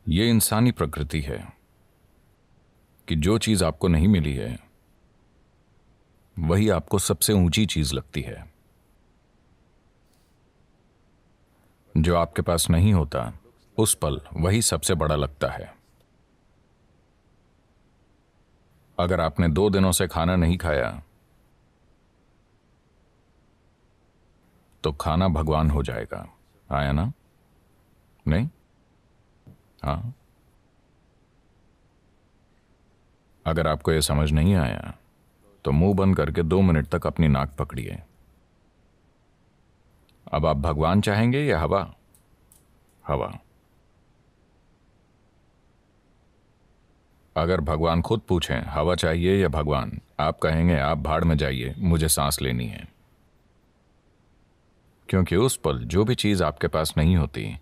ये इंसानी प्रकृति है कि जो चीज आपको नहीं मिली है वही आपको सबसे ऊंची चीज लगती है। जो आपके पास नहीं होता उस पल वही सबसे बड़ा लगता है। अगर आपने 2 दिनों से खाना नहीं खाया तो खाना भगवान हो जाएगा। आया ना? नहीं? हाँ। अगर आपको यह समझ नहीं आया तो मुंह बंद करके 2 मिनट तक अपनी नाक पकड़िए। अब आप भगवान चाहेंगे या हवा? हवा। अगर भगवान खुद पूछें हवा चाहिए या भगवान, आप कहेंगे आप भाड़ में जाइए, मुझे सांस लेनी है। क्योंकि उस पल जो भी चीज आपके पास नहीं होती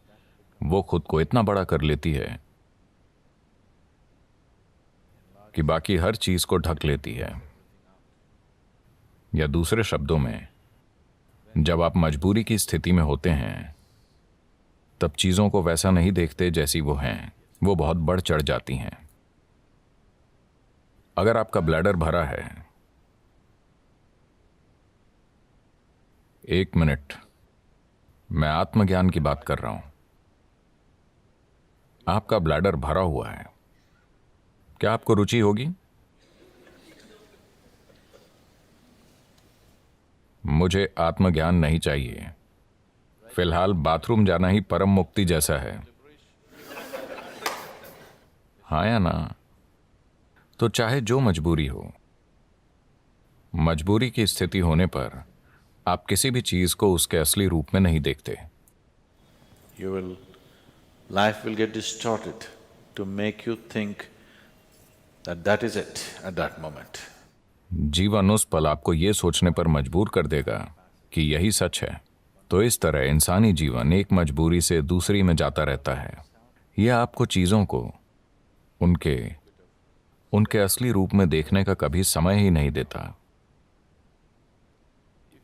वो खुद को इतना बड़ा कर लेती है कि बाकी हर चीज को ढक लेती है। या दूसरे शब्दों में, जब आप मजबूरी की स्थिति में होते हैं तब चीजों को वैसा नहीं देखते जैसी वो हैं, वो बहुत बढ़ चढ़ जाती हैं। अगर आपका ब्लैडर भरा है, 1 मिनट, मैं आत्मज्ञान की बात कर रहा हूं। आपका ब्लैडर भरा हुआ है, क्या आपको रुचि होगी? मुझे आत्मज्ञान नहीं चाहिए। फिलहाल बाथरूम जाना ही परम मुक्ति जैसा है। हाँ या ना? तो चाहे जो मजबूरी हो, मजबूरी की स्थिति होने पर आप किसी भी चीज को उसके असली रूप में नहीं देखते। Life will get distorted to make you think that that is it at that moment. जीवन उस पल आपको ये सोचने पर मजबूर कर देगा कि यही सच है। तो इस तरह इंसानी जीवन एक मजबूरी से दूसरी में जाता रहता है। यह आपको चीजों को उनके असली रूप में देखने का कभी समय ही नहीं देता।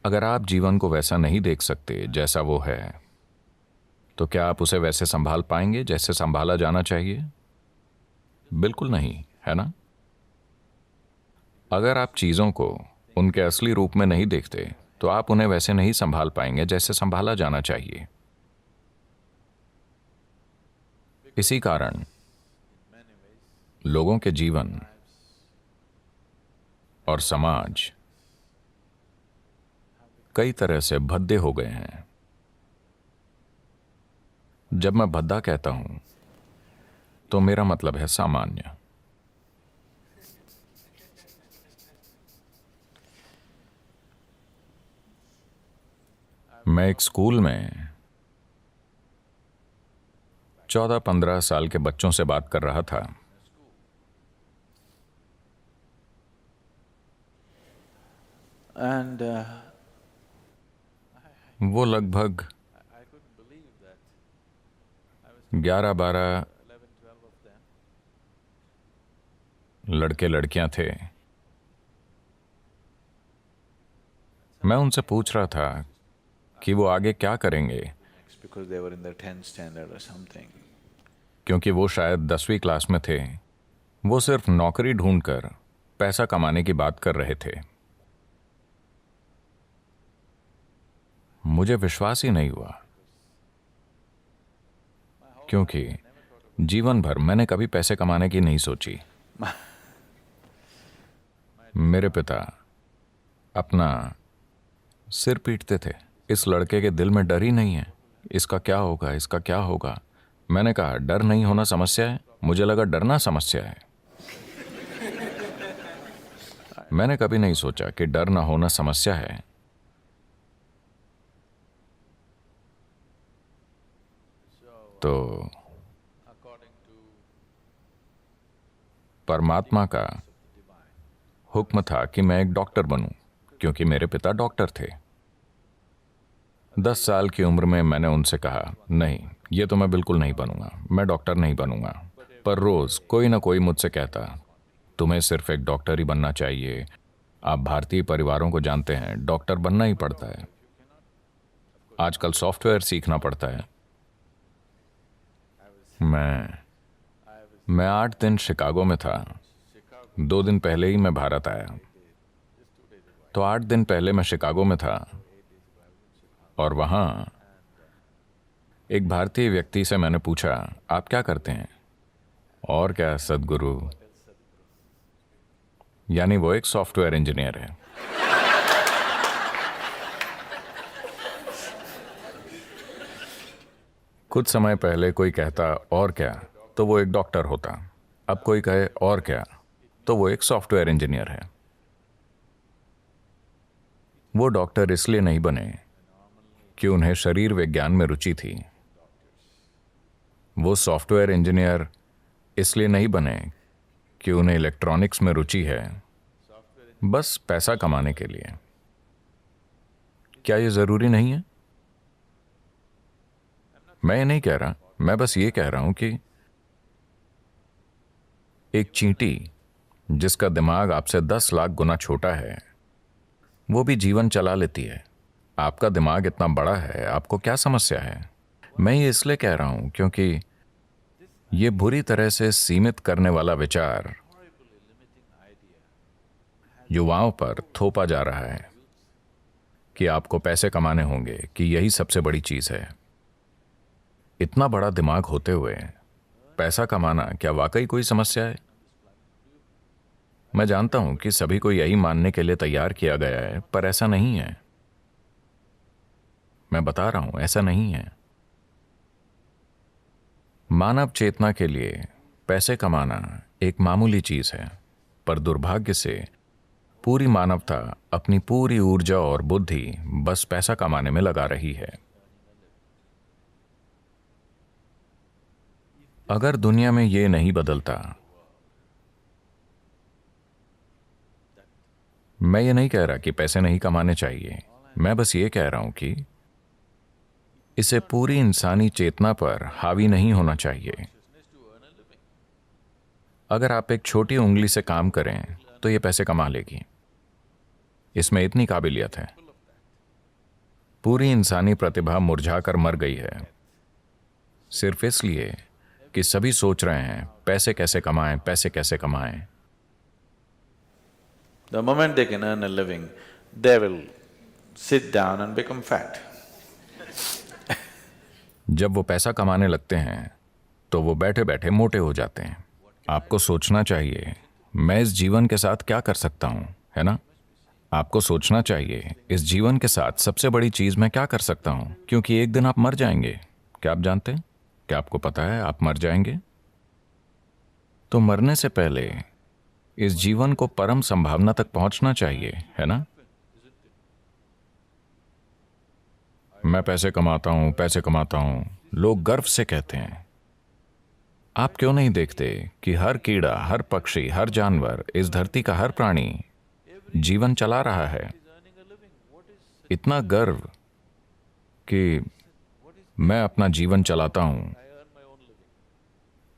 अगर आप जीवन को वैसा नहीं देख सकते जैसा वो है, तो क्या आप उसे वैसे संभाल पाएंगे जैसे संभाला जाना चाहिए? बिल्कुल नहीं, है ना? अगर आप चीजों को उनके असली रूप में नहीं देखते तो आप उन्हें वैसे नहीं संभाल पाएंगे जैसे संभाला जाना चाहिए। इसी कारण लोगों के जीवन और समाज कई तरह से भद्दे हो गए हैं। जब मैं भद्दा कहता हूं तो मेरा मतलब है सामान्य। मैं एक स्कूल में 14-15 साल के बच्चों से बात कर रहा था। And वो लगभग 11-12 लड़के लड़कियां थे। मैं उनसे पूछ रहा था कि वो आगे क्या करेंगे, because they were in the 10th standard or something. क्योंकि वो शायद 10वीं क्लास में थे। वो सिर्फ नौकरी ढूंढकर पैसा कमाने की बात कर रहे थे। मुझे विश्वास ही नहीं हुआ, क्योंकि जीवन भर मैंने कभी पैसे कमाने की नहीं सोची। मेरे पिता अपना सिर पीटते थे, इस लड़के के दिल में डर ही नहीं है, इसका क्या होगा, इसका क्या होगा। मैंने कहा डर नहीं होना समस्या है? मुझे लगा डरना समस्या है। मैंने कभी नहीं सोचा कि डर ना होना समस्या है। तो परमात्मा का हुक्म था कि मैं एक डॉक्टर बनूं, क्योंकि मेरे पिता डॉक्टर थे। 10 साल की उम्र में मैंने उनसे कहा नहीं, ये तो मैं बिल्कुल नहीं बनूंगा, मैं डॉक्टर नहीं बनूंगा। पर रोज कोई ना कोई मुझसे कहता तुम्हें सिर्फ एक डॉक्टर ही बनना चाहिए। आप भारतीय परिवारों को जानते हैं, डॉक्टर बनना ही पड़ता है। आजकल सॉफ्टवेयर सीखना पड़ता है। मैं मैं 8 दिन शिकागो में था। 2 दिन पहले ही मैं भारत आया। तो 8 दिन पहले मैं शिकागो में था और वहां एक भारतीय व्यक्ति से मैंने पूछा, आप क्या करते हैं? और क्या सदगुरु, यानी वो एक सॉफ्टवेयर इंजीनियर है। कुछ समय पहले कोई कहता और क्या, तो वो एक डॉक्टर होता। अब कोई कहे और क्या, तो वो एक सॉफ्टवेयर इंजीनियर है। वो डॉक्टर इसलिए नहीं बने कि उन्हें शरीर विज्ञान में रुचि थी। वो सॉफ्टवेयर इंजीनियर इसलिए नहीं बने कि उन्हें इलेक्ट्रॉनिक्स में रुचि है, बस पैसा कमाने के लिए। क्या ये जरूरी नहीं है? मैं ये नहीं कह रहा, मैं बस ये कह रहा हूं कि एक चींटी जिसका दिमाग आपसे 10 लाख गुना छोटा है, वो भी जीवन चला लेती है। आपका दिमाग इतना बड़ा है, आपको क्या समस्या है? मैं ये इसलिए कह रहा हूं क्योंकि ये बुरी तरह से सीमित करने वाला विचार युवाओं पर थोपा जा रहा है कि आपको पैसे कमाने होंगे, कि यही सबसे बड़ी चीज है। इतना बड़ा दिमाग होते हुए पैसा कमाना क्या वाकई कोई समस्या है? मैं जानता हूं कि सभी को यही मानने के लिए तैयार किया गया है, पर ऐसा नहीं है। मैं बता रहा हूं, ऐसा नहीं है। मानव चेतना के लिए पैसे कमाना एक मामूली चीज है, पर दुर्भाग्य से पूरी मानवता अपनी पूरी ऊर्जा और बुद्धि बस पैसा कमाने में लगा रही है। अगर दुनिया में ये नहीं बदलता, मैं ये नहीं कह रहा कि पैसे नहीं कमाने चाहिए, मैं बस ये कह रहा हूं कि इसे पूरी इंसानी चेतना पर हावी नहीं होना चाहिए। अगर आप एक छोटी उंगली से काम करें तो ये पैसे कमा लेगी, इसमें इतनी काबिलियत है। पूरी इंसानी प्रतिभा मुरझाकर मर गई है, सिर्फ इसलिए कि सभी सोच रहे हैं पैसे कैसे कमाएं, पैसे कैसे कमाएं। The moment they can earn a living, they will sit down and become fat. जब वो पैसा कमाने लगते हैं तो वो बैठे बैठे मोटे हो जाते हैं। आपको सोचना चाहिए, मैं इस जीवन के साथ क्या कर सकता हूं, है ना? आपको सोचना चाहिए, इस जीवन के साथ सबसे बड़ी चीज मैं क्या कर सकता हूं, क्योंकि एक दिन आप मर जाएंगे। क्या आप जानते हैं? क्या आपको पता है आप मर जाएंगे? तो मरने से पहले इस जीवन को परम संभावना तक पहुंचना चाहिए, है ना? मैं पैसे कमाता हूं, पैसे कमाता हूं, लोग गर्व से कहते हैं। आप क्यों नहीं देखते कि हर कीड़ा, हर पक्षी, हर जानवर, इस धरती का हर प्राणी जीवन चला रहा है? इतना गर्व कि मैं अपना जीवन चलाता हूं,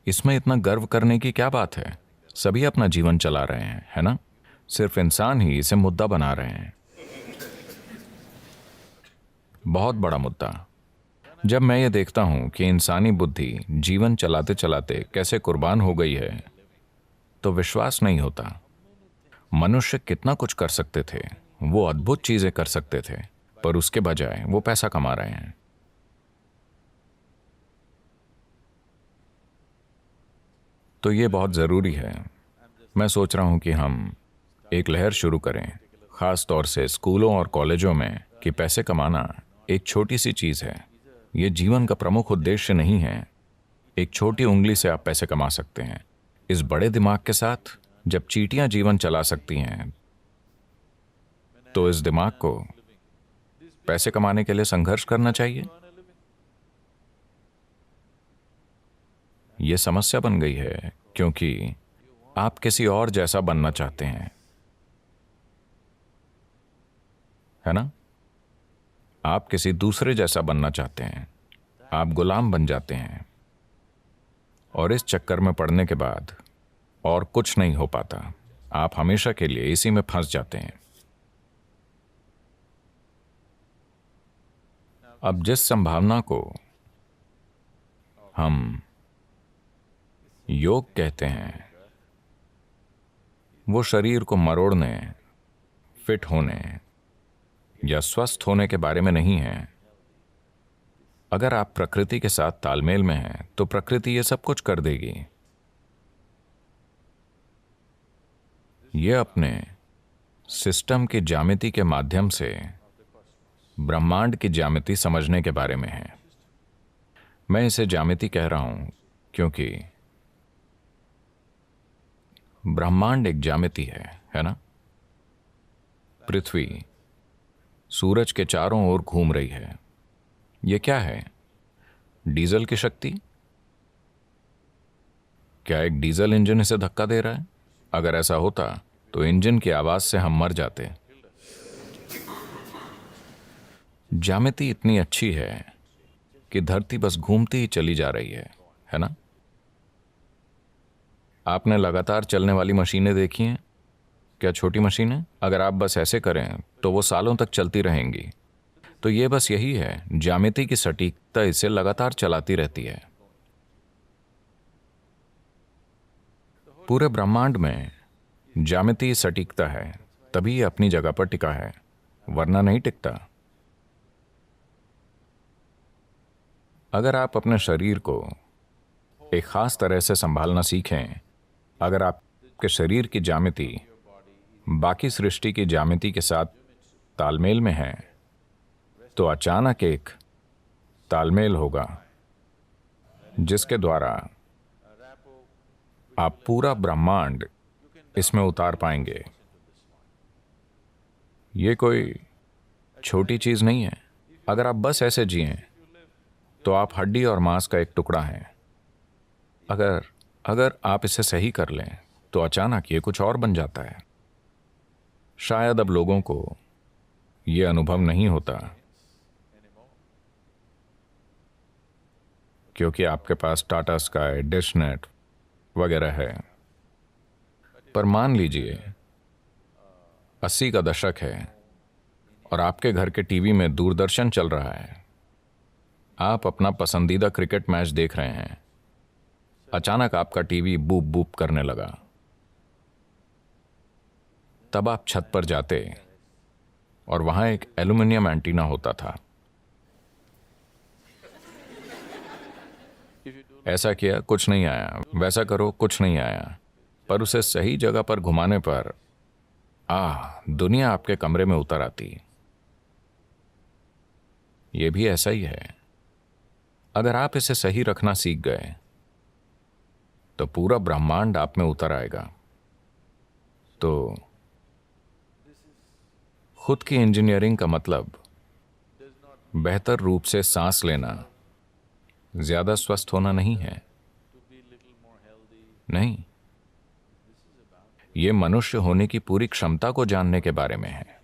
इसमें इतना गर्व करने की क्या बात है? सभी अपना जीवन चला रहे हैं, है ना? सिर्फ इंसान ही इसे मुद्दा बना रहे हैं। बहुत बड़ा मुद्दा। जब मैं ये देखता हूं कि इंसानी बुद्धि जीवन चलाते चलाते कैसे कुर्बान हो गई है, तो विश्वास नहीं होता। मनुष्य कितना कुछ कर सकते थे, वो अद्भुत चीजें कर सकते थे, पर उसके बजाय वो पैसा कमा रहे हैं। तो ये बहुत जरूरी है। मैं सोच रहा हूं कि हम एक लहर शुरू करें, खास तौर से स्कूलों और कॉलेजों में, कि पैसे कमाना एक छोटी सी चीज है। ये जीवन का प्रमुख उद्देश्य नहीं है। एक छोटी उंगली से आप पैसे कमा सकते हैं। इस बड़े दिमाग के साथ जब चींटियां जीवन चला सकती हैं, तो इस दिमाग को पैसे कमाने के लिए संघर्ष करना चाहिए। यह समस्या बन गई है क्योंकि आप किसी और जैसा बनना चाहते हैं, है ना? आप किसी दूसरे जैसा बनना चाहते हैं। आप गुलाम बन जाते हैं और इस चक्कर में पड़ने के बाद और कुछ नहीं हो पाता। आप हमेशा के लिए इसी में फंस जाते हैं। अब जिस संभावना को हम योग कहते हैं वो शरीर को मरोड़ने, फिट होने या स्वस्थ होने के बारे में नहीं है। अगर आप प्रकृति के साथ तालमेल में हैं तो प्रकृति ये सब कुछ कर देगी। ये अपने सिस्टम की ज्यामिति के माध्यम से ब्रह्मांड की ज्यामिति समझने के बारे में है। मैं इसे ज्यामिति कह रहा हूं क्योंकि ब्रह्मांड एक ज्यामिति है ना? पृथ्वी सूरज के चारों ओर घूम रही है। यह क्या है? डीजल की शक्ति? क्या एक डीजल इंजन इसे धक्का दे रहा है? अगर ऐसा होता तो इंजन की आवाज से हम मर जाते। ज्यामिति इतनी अच्छी है कि धरती बस घूमती ही चली जा रही है ना? आपने लगातार चलने वाली मशीनें देखी हैं? क्या छोटी मशीनें? अगर आप बस ऐसे करें तो वो सालों तक चलती रहेंगी। तो ये बस यही है, ज्यामिति की सटीकता इसे लगातार चलाती रहती है। पूरे ब्रह्मांड में ज्यामिति सटीकता है, तभी ये अपनी जगह पर टिका है, वरना नहीं टिकता। अगर आप अपने शरीर को एक खास तरह से संभालना सीखें, अगर आपके शरीर की ज्यामिति बाकी सृष्टि की ज्यामिति के साथ तालमेल में है, तो अचानक एक तालमेल होगा जिसके द्वारा आप पूरा ब्रह्मांड इसमें उतार पाएंगे। ये कोई छोटी चीज नहीं है। अगर आप बस ऐसे जिएं तो आप हड्डी और मांस का एक टुकड़ा हैं। अगर आप इसे सही कर लें तो अचानक ये कुछ और बन जाता है। शायद अब लोगों को ये अनुभव नहीं होता क्योंकि आपके पास टाटा स्काई, डिश नेट वगैरह है। पर मान लीजिए 80 का दशक है और आपके घर के टीवी में दूरदर्शन चल रहा है। आप अपना पसंदीदा क्रिकेट मैच देख रहे हैं। अचानक आपका टीवी बूप बूप करने लगा। तब आप छत पर जाते और वहां एक एल्युमिनियम एंटीना होता था। ऐसा किया, कुछ नहीं आया। वैसा करो, कुछ नहीं आया। पर उसे सही जगह पर घुमाने पर दुनिया आपके कमरे में उतर आती। यह भी ऐसा ही है। अगर आप इसे सही रखना सीख गए तो पूरा ब्रह्मांड आप में उतर आएगा। तो खुद की इंजीनियरिंग का मतलब बेहतर रूप से सांस लेना, ज्यादा स्वस्थ होना नहीं है। नहीं, ये मनुष्य होने की पूरी क्षमता को जानने के बारे में है।